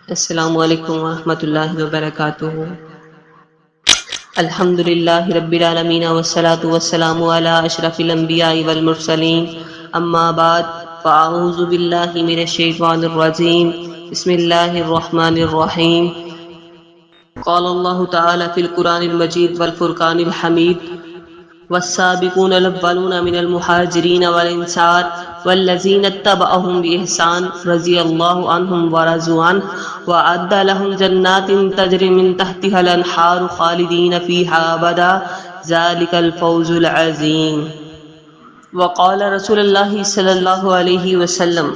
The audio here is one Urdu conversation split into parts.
السلام علیکم ورحمۃ اللہ وبرکاتہ۔ الحمد للہ رب العالمین والصلاة والسلام علی اشرف الانبیاء والمرسلین، اما بعد فاعوذ باللہ من الشیطان الرجیم، بسم اللہ الرحمن الرحیم۔ قال اللہ تعالی فی القرآن المجید والفرقان الحمید، والسابقون الاولون من المہاجرین والانصار والذین اتبعوهم بإحسان رضی اللہ عنہم ورضوا عنہ وأعد لهم جنات تجری من تحتها الانہار خالدین فیہا ابدا ذلک الفوز العظیم۔ وقال رسول اللہ صلی اللہ علیہ وسلم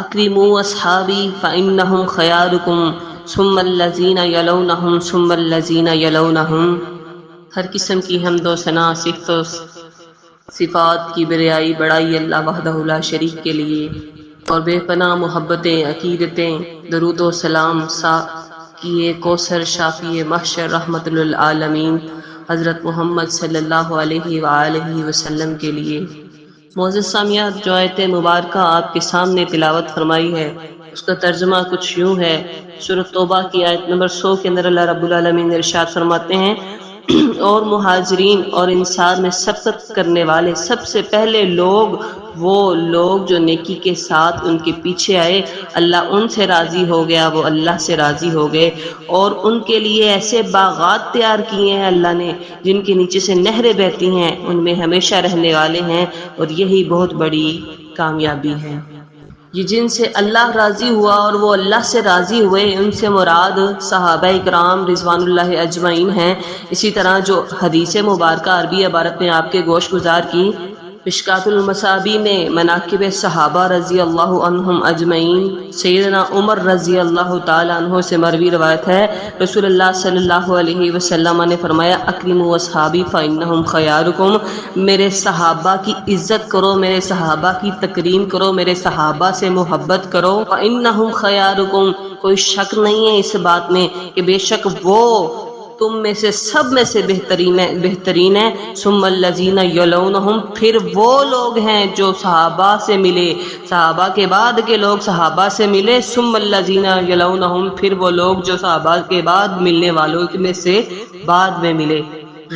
اکرموا اصحابی فإنہم خیارکم ثم الذین یلونہم ثم الذین یلونہم۔ ہر قسم کی حمد و ثنا صفت و صفات کی بریائی بڑائی اللہ وحدہ لا شریک کے لیے، اور بے پناہ محبتیں عقیدتیں درود و سلام ساقی کوثر شافی محشر رحمت للعالمین حضرت محمد صلی اللہ علیہ وآلہ وسلم کے لیے۔ معزز سامعات، جو آیت مبارکہ آپ کے سامنے تلاوت فرمائی ہے اس کا ترجمہ کچھ یوں ہے۔ سورۃ توبہ کی آیت نمبر 100 کے اندر اللہ رب العالمین نے ارشاد فرماتے ہیں، اور مہاجرین اور انصار میں سبقت کرنے والے سب سے پہلے لوگ وہ لوگ جو نیکی کے ساتھ ان کے پیچھے آئے، اللہ ان سے راضی ہو گیا، وہ اللہ سے راضی ہو گئے، اور ان کے لیے ایسے باغات تیار کیے ہیں اللہ نے جن کے نیچے سے نہریں بہتی ہیں، ان میں ہمیشہ رہنے والے ہیں، اور یہی بہت بڑی کامیابی ہے۔ یہ جن سے اللہ راضی ہوا اور وہ اللہ سے راضی ہوئے، ان سے مراد صحابہ کرام رضوان اللہ اجمعین ہیں۔ اسی طرح جو حدیث مبارکہ عربی عبارت میں آپ کے گوش گزار کی مشکات المصابیح میں مناقب صحابہ رضی اللہ عنہم اجمعین سیدنا عمر رضی اللہ تعالی عنہ سے مروی روایت ہے، رسول اللہ صلی اللہ علیہ وسلم نے فرمایا، اکرموا اصحابی فانہم خیارکم، میرے صحابہ کی عزت کرو، میرے صحابہ کی تکریم کرو، میرے صحابہ سے محبت کرو، فانہم خیارکم، کوئی شک نہیں ہے اس بات میں کہ بے شک وہ تم میں سے سب میں سے بہترین ہے۔ ثم الذین یلونہم، پھر وہ لوگ ہیں جو صحابہ سے ملے، صحابہ کے بعد کے لوگ صحابہ سے ملے، ثم الذین یلونہم، پھر وہ لوگ جو صحابہ کے بعد ملنے والوں میں سے بعد میں ملے۔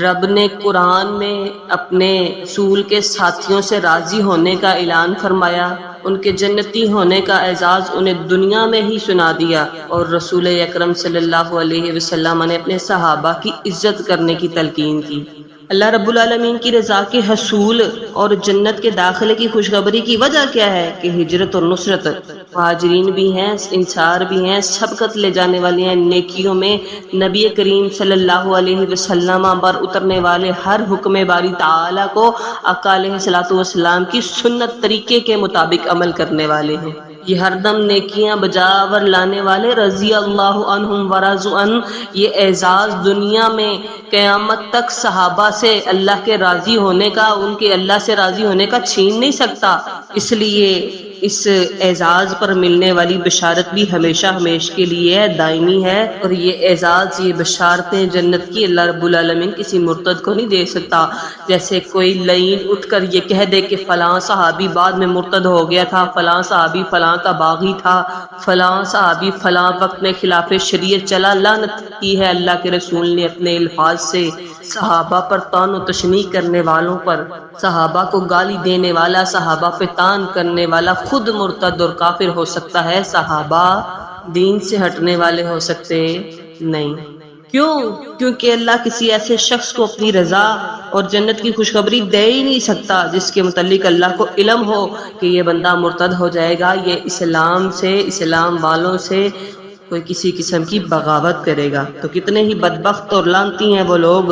رب نے قرآن میں اپنے رسول کے ساتھیوں سے راضی ہونے کا اعلان فرمایا، ان کے جنتی ہونے کا اعزاز انہیں دنیا میں ہی سنا دیا، اور رسول اکرم صلی اللہ علیہ وسلم نے اپنے صحابہ کی عزت کرنے کی تلقین کی۔ اللہ رب العالمین کی رضا کے حصول اور جنت کے داخلے کی خوشخبری کی وجہ کیا ہے کہ ہجرت اور نصرت، مہاجرین بھی ہیں، انصار بھی ہیں، سبقت لے جانے والی ہیں نیکیوں میں، نبی کریم صلی اللہ علیہ وسلم پر اترنے والے ہر حکم باری تعالیٰ کو آقا علیہ الصلوۃ والسلام کی سنت طریقے کے مطابق عمل کرنے والے ہیں۔ یہ ہر دم نیکیاں بجاور لانے والے رضی اللہ عنہم ورضوا عنہ، یہ اعزاز دنیا میں قیامت تک صحابہ سے اللہ کے راضی ہونے کا، ان کے اللہ سے راضی ہونے کا چھین نہیں سکتا، اس لیے اس اعزاز پر ملنے والی بشارت بھی ہمیشہ ہمیش کے لیے ہے، دائمی ہے، اور یہ اعزاز، یہ بشارتیں جنت کی اللہ رب العالمین کسی مرتد کو نہیں دے سکتا۔ جیسے کوئی لعین اٹھ کر یہ کہہ دے کہ فلاں صحابی بعد میں مرتد ہو گیا تھا، فلاں صحابی فلاں کا باغی تھا، فلاں صحابی فلاں وقت میں خلاف شریعت چلا، لعنت کی ہے اللہ کے رسول نے اپنے الفاظ سے صحابہ پر طعن و تشنیع کرنے والوں پر، صحابہ کو گالی دینے والا، صحابہ پہ طعن کرنے والا خود مرتد اور کافر ہو سکتا ہے، صحابہ دین سے ہٹنے والے ہو سکتے نہیں۔ کیوں؟ کیونکہ اللہ کسی ایسے شخص کو اپنی رضا اور جنت کی خوشخبری دے ہی نہیں سکتا جس کے متعلق اللہ کو علم ہو کہ یہ بندہ مرتد ہو جائے گا، یہ اسلام سے، اسلام والوں سے کوئی کسی قسم کی بغاوت کرے گا۔ تو کتنے ہی بدبخت اور لعنتی ہیں وہ لوگ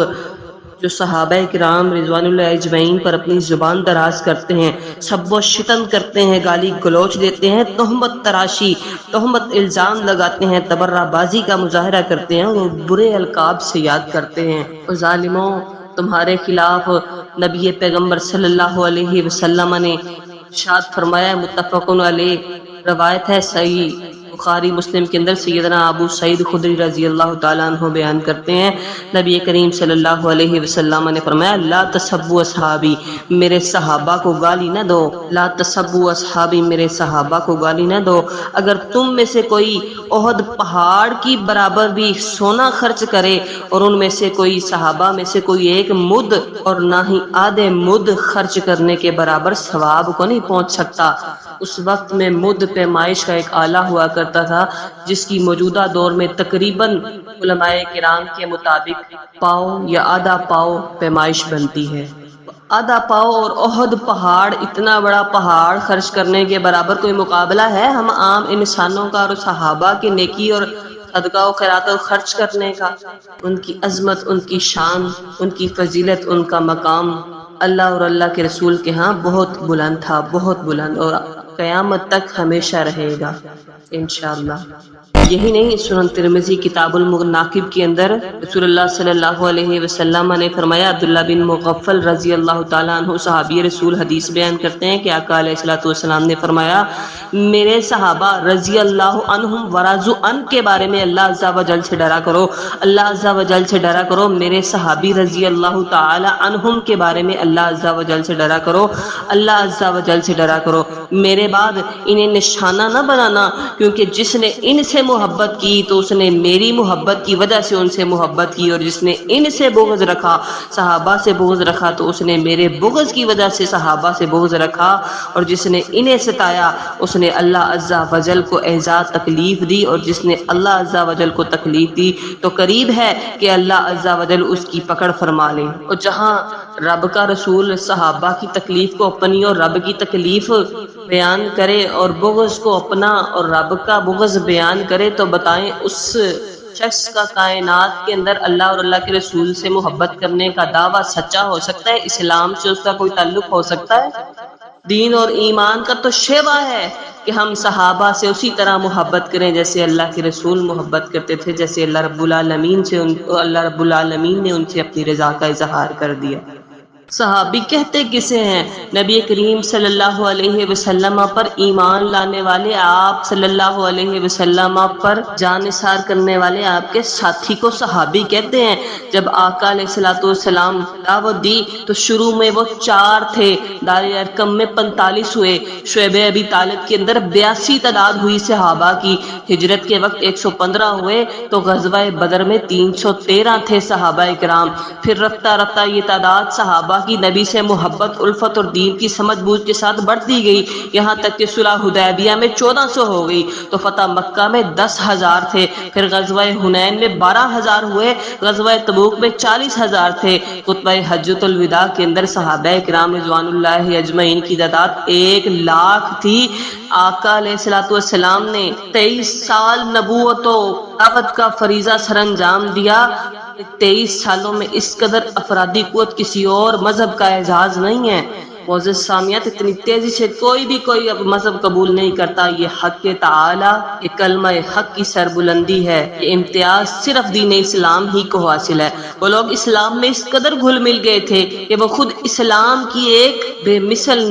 جو صحابہ کرام رضوان اللہ اجمعین پر اپنی زبان دراز کرتے ہیں، سب و شتم کرتے ہیں، گالی گلوچ دیتے ہیں، تہمت تراشی، تہمت الزام لگاتے ہیں، تبرہ بازی کا مظاہرہ کرتے ہیں، اور برے القاب سے یاد کرتے ہیں۔ اور ظالموں، تمہارے خلاف نبی پیغمبر صلی اللہ علیہ وسلم نے ارشاد فرمایا، متفق علیہ روایت ہے صحیح بخاری مسلم کے اندر سیدنا ابو سعید خدری رضی اللہ تعالیٰ عنہ بیان کرتے ہیں، نبی کریم صلی اللہ علیہ وسلم نے فرمایا لا تسبوا اصحابی، میرے صحابہ کو گالی نہ دو، لا تسبوا اصحابی، میرے صحابہ کو گالی نہ دو۔ اگر تم میں سے کوئی احد پہاڑ کی برابر بھی سونا خرچ کرے اور ان میں سے کوئی صحابہ میں سے کوئی ایک مد اور نہ ہی آدھے مد خرچ کرنے کے برابر ثواب کو نہیں پہنچ سکتا۔ اس وقت میں مد پیمائش کا ایک آلہ ہوا کرتا تھا جس کی موجودہ دور میں تقریباً علماء کرام کے مطابق پاؤ یا آدھا پاؤ پیمائش بنتی ہے۔ آدھا پاؤ اور احد پہاڑ، اتنا بڑا پہاڑ خرچ کرنے کے برابر کوئی مقابلہ ہے ہم عام انسانوں کا اور صحابہ کی نیکی اور صدقہ و خیرات و خرچ کرنے کا؟ ان کی عظمت، ان کی شان، ان کی فضیلت، ان کا مقام اللہ اور اللہ کے رسول کے ہاں بہت بلند تھا، بہت بلند، اور قیامت تک ہمیشہ رہے گا انشاءاللہ۔ یہی نہیں، سنن ترمذی کتاب المناقب کے اندر رسول اللہ صلی اللہ علیہ وسلم نے فرمایا، عبداللہ بن مغفل رضی اللہ تعالیٰ عنہ صحابی رسول حدیث بیان کرتے ہیں کہ آقا علیہ الصلوۃ والسلام نے فرمایا، میرے صحابہ رضی اللہ عنہم ورضوا عنہ کے بارے میں اللہ عز و جل سے ڈرا کرو، اللہ عز و جل سے ڈرا کرو، میرے صحابی رضی اللہ تعالی عنہم کے بارے میں اللہ عز و جل سے ڈرا کرو، اللہ عز و جل سے ڈرا کرو، میرے بعد انہیں نشانہ نہ بنانا، کیونکہ جس نے ان سے محبت کی تو اس نے میری محبت کی وجہ سے ان سے محبت کی، اور جس نے ان سے بغض رکھا، صحابہ سے بغض رکھا، تو اس نے میرے بغض کی وجہ سے صحابہ سے بغض رکھا، اور جس نے انہیں ستایا اس نے اللہ عز و جل کو ایذا تکلیف دی، اور جس نے اللہ عز و جل کو تکلیف دی تو قریب ہے کہ اللہ عز و جل اس کی پکڑ فرما لے۔ اور جہاں رب کا رسول صحابہ کی تکلیف کو اپنی اور رب کی تکلیف بیان کرے اور بغض کو اپنا اور رب کا بغض بیان کرے، تو بتائیں اس شخص کا کائنات کے اندر اللہ اور اللہ کے رسول سے محبت کرنے کا دعویٰ سچا ہو سکتا ہے؟ اسلام سے اس کا کوئی تعلق ہو سکتا ہے؟ دین اور ایمان کا تو شیوا ہے کہ ہم صحابہ سے اسی طرح محبت کریں جیسے اللہ کے رسول محبت کرتے تھے، جیسے اللہ رب العالمین نے ان سے اپنی رضا کا اظہار کر دیا۔ صحابی کہتے کسے ہیں؟ نبی کریم صلی اللہ علیہ وسلم پر ایمان لانے والے، آپ صلی اللہ علیہ وسلم پر جان نثار کرنے والے آپ کے ساتھی کو صحابی کہتے ہیں۔ جب آقا علیہ الصلوۃ والسلام دعوت دی تو شروع میں وہ 4 تھے، دار ارقم میں 45 ہوئے، شعیب ابی طالب کے اندر 82 تعداد ہوئی صحابہ کی، ہجرت کے وقت 115 ہوئے، تو غزوہ بدر میں 313 تھے صحابہ کرام۔ پھر رفتہ رفتہ یہ تعداد صحابہ کی نبی سے محبت، الفت اور دین کی سمجھ بوجھ کے ساتھ بڑھتی گئی، یہاں تک کہ صلح حدیبیہ میں 1400 ہو گئی، تو فتح مکہ میں 10,000 تھے، پھر غزوہ حنین میں 12,000 ہوئے، غزوہ تبوک میں 40,000 تھے، خطبہ حجۃ الوداع کے اندر صحابہ کرام رضوان اللہ اجمعین کی تعداد 1,00,000 تھی۔ آقا علیہ الصلوۃ والسلام نے 23 سال نبوت و دعوت کا فریضہ سر انجام دیا۔ 23 سالوں میں اس قدر افرادی قوت کسی اور مذہب کا اعزاز نہیں ہے۔ معزز سامعات، اتنی تیزی سے کوئی مذہب قبول نہیں کرتا۔ یہ حق تعالی، یہ کلمہ حق کی سربلندی ہے، یہ امتیاز صرف دین اسلام ہی کو حاصل ہے۔ وہ لوگ اسلام میں اس قدر گھل مل گئے تھے کہ وہ خود اسلام کی ایک بے مثل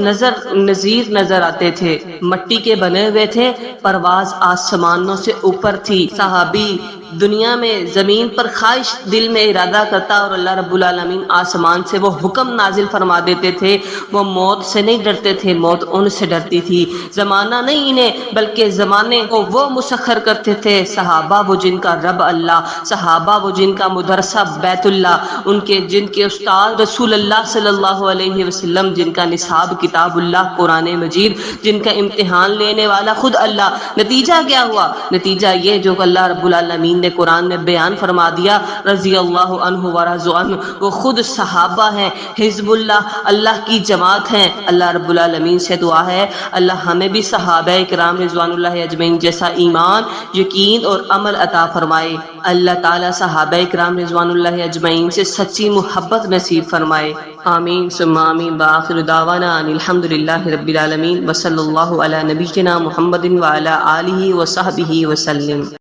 نظیر نظر آتے تھے، مٹی کے بنے ہوئے تھے، پرواز آسمانوں سے اوپر تھی۔ صحابی دنیا میں زمین پر خواہش دل میں ارادہ کرتا اور اللہ رب العالمین آسمان سے وہ حکم نازل فرما دیتے تھے، وہ موت سے نہیں ڈرتے تھے، موت ان سے ڈرتی تھی۔ زمانہ نہیں انہیں بلکہ زمانے کو وہ مسخر کرتے تھے۔ صحابہ وہ جن کا رب اللہ، صحابہ وہ جن کا مدرسہ بیت اللہ، جن کے استاد رسول اللہ صلی اللہ علیہ وسلم، جن کا نصاب کتاب اللہ قرآن مجید، جن کا امتحان لینے والا خود اللہ۔ نتیجہ کیا ہوا؟ نتیجہ یہ جو اللہ رب العالمین نے قرآن میں بیان فرما دیا، رضی اللہ عنہ ورضوا عنہ، وہ خود صحابہ ہیں، حزب اللہ، اللہ کی جماعت ہیں۔ اللہ رب العالمین سے دعا ہے اللہ ہمیں بھی صحابہ کرام رضوان اللہ اجمعین جیسا ایمان، یقین اور عمل عطا فرمائے۔ اللہ تعالی صحابہ کرام رضوان اللہ اجمعین سے سچی محبت نصیب فرمائے۔ آمین ثم آمین۔ وآخر دعوانا ان الحمد للہ رب العالمین، وصلی اللہ علی نبینا محمد وعلی آلہ وصحبہ وسلم۔